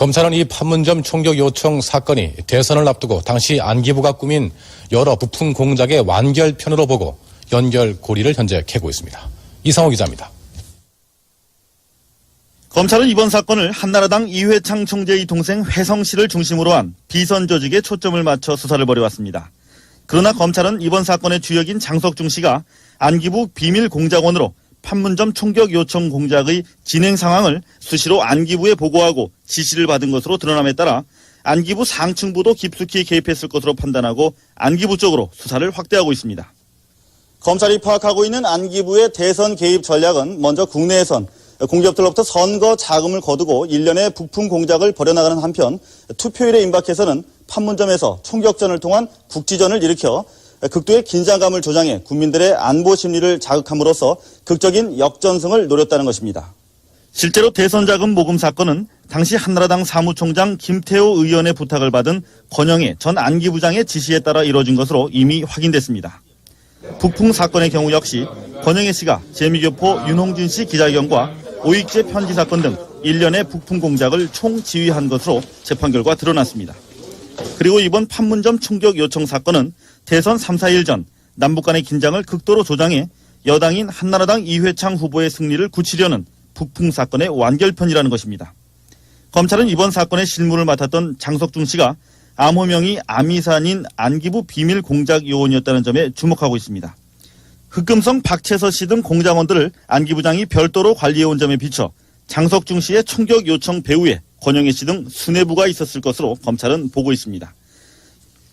검찰은 이 판문점 총격 요청 사건이 대선을 앞두고 당시 안기부가 꾸민 여러 부품 공작의 완결편으로 보고 연결고리를 현재 캐고 있습니다. 이상호 기자입니다. 검찰은 이번 사건을 한나라당 이회창 총재의 동생 회성 씨를 중심으로 한 비선 조직에 초점을 맞춰 수사를 벌여왔습니다. 그러나 검찰은 이번 사건의 주역인 장석중 씨가 안기부 비밀 공작원으로 판문점 총격 요청 공작의 진행 상황을 수시로 안기부에 보고하고 지시를 받은 것으로 드러남에 따라 안기부 상층부도 깊숙이 개입했을 것으로 판단하고 안기부 쪽으로 수사를 확대하고 있습니다. 검찰이 파악하고 있는 안기부의 대선 개입 전략은 먼저 국내에선 공기업들로부터 선거 자금을 거두고 일련의 부품 공작을 벌여나가는 한편 투표일에 임박해서는 판문점에서 총격전을 통한 국지전을 일으켜 극도의 긴장감을 조장해 국민들의 안보 심리를 자극함으로써 극적인 역전승을 노렸다는 것입니다. 실제로 대선 자금 모금 사건은 당시 한나라당 사무총장 김태호 의원의 부탁을 받은 권영애 전 안기부장의 지시에 따라 이뤄진 것으로 이미 확인됐습니다. 북풍 사건의 경우 역시 권영애 씨가 재미교포 윤홍진 씨 기자회견과 오익재 편지 사건 등 일련의 북풍 공작을 총지휘한 것으로 재판 결과 드러났습니다. 그리고 이번 판문점 총격 요청 사건은 대선 3, 4일 전 남북 간의 긴장을 극도로 조장해 여당인 한나라당 이회창 후보의 승리를 굳히려는 북풍 사건의 완결편이라는 것입니다. 검찰은 이번 사건의 실무를 맡았던 장석중 씨가 암호명이 아미산인 안기부 비밀 공작 요원이었다는 점에 주목하고 있습니다. 흑금성 박채서 씨 등 공작원들을 안기부장이 별도로 관리해온 점에 비춰 장석중 씨의 총격 요청 배후에 권영애 씨 등 수뇌부가 있었을 것으로 검찰은 보고 있습니다.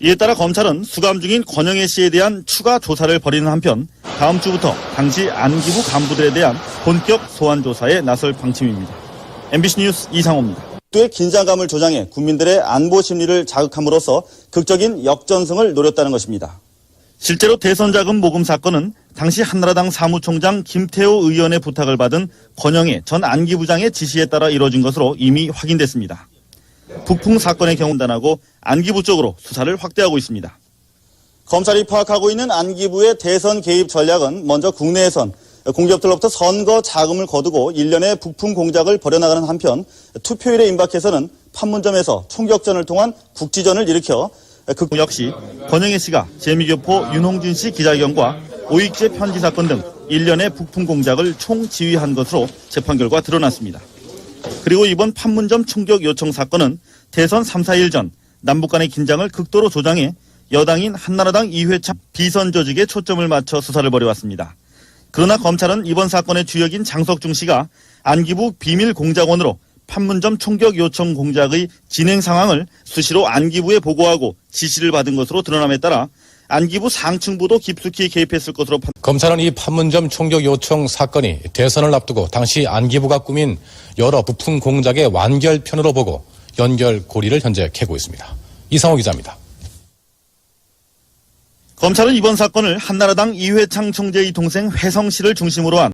이에 따라 검찰은 수감 중인 권영애 씨에 대한 추가 조사를 벌이는 한편 다음 주부터 당시 안기부 간부들에 대한 본격 소환 조사에 나설 방침입니다. MBC 뉴스 이상호입니다. 또 긴장감을 조장해 국민들의 안보 심리를 자극함으로써 극적인 역전승을 노렸다는 것입니다. 실제로 대선 자금 모금 사건은 당시 한나라당 사무총장 김태호 의원의 부탁을 받은 권영애 전 안기부장의 지시에 따라 이뤄진 것으로 이미 확인됐습니다. 북풍 사건의 경우 단하고 안기부 쪽으로 수사를 확대하고 있습니다. 검찰이 파악하고 있는 안기부의 대선 개입 전략은 먼저 국내에선 공기업들로부터 선거 자금을 거두고 일련의 부품 공작을 벌여나가는 한편 투표일에 임박해서는 판문점에서 총격전을 통한 국지전을 일으켜 역시 권영애 씨가 재미교포 윤홍진 씨 기자회견과 오익재 편지 사건 등 일련의 부품 공작을 총지휘한 것으로 재판 결과 드러났습니다. 그리고 이번 판문점 총격 요청 사건은 대선 3, 4일 전 남북 간의 긴장을 극도로 조장해 여당인 한나라당 이회창 비선 조직에 초점을 맞춰 수사를 벌여왔습니다. 그러나 검찰은 이번 사건의 주역인 장석중 씨가 안기부 비밀 공작원으로 판문점 총격 요청 공작의 진행 상황을 수시로 안기부에 보고하고 지시를 받은 것으로 드러남에 따라 안기부 상층부도 깊숙이 개입했을 것으로 검찰은 이 판문점 총격 요청 사건이 대선을 앞두고 당시 안기부가 꾸민 여러 부품 공작의 완결편으로 보고 연결고리를 현재 캐고 있습니다. 이상호 기자입니다. 검찰은 이번 사건을 한나라당 이회창 총재의 동생 회성 씨를 중심으로 한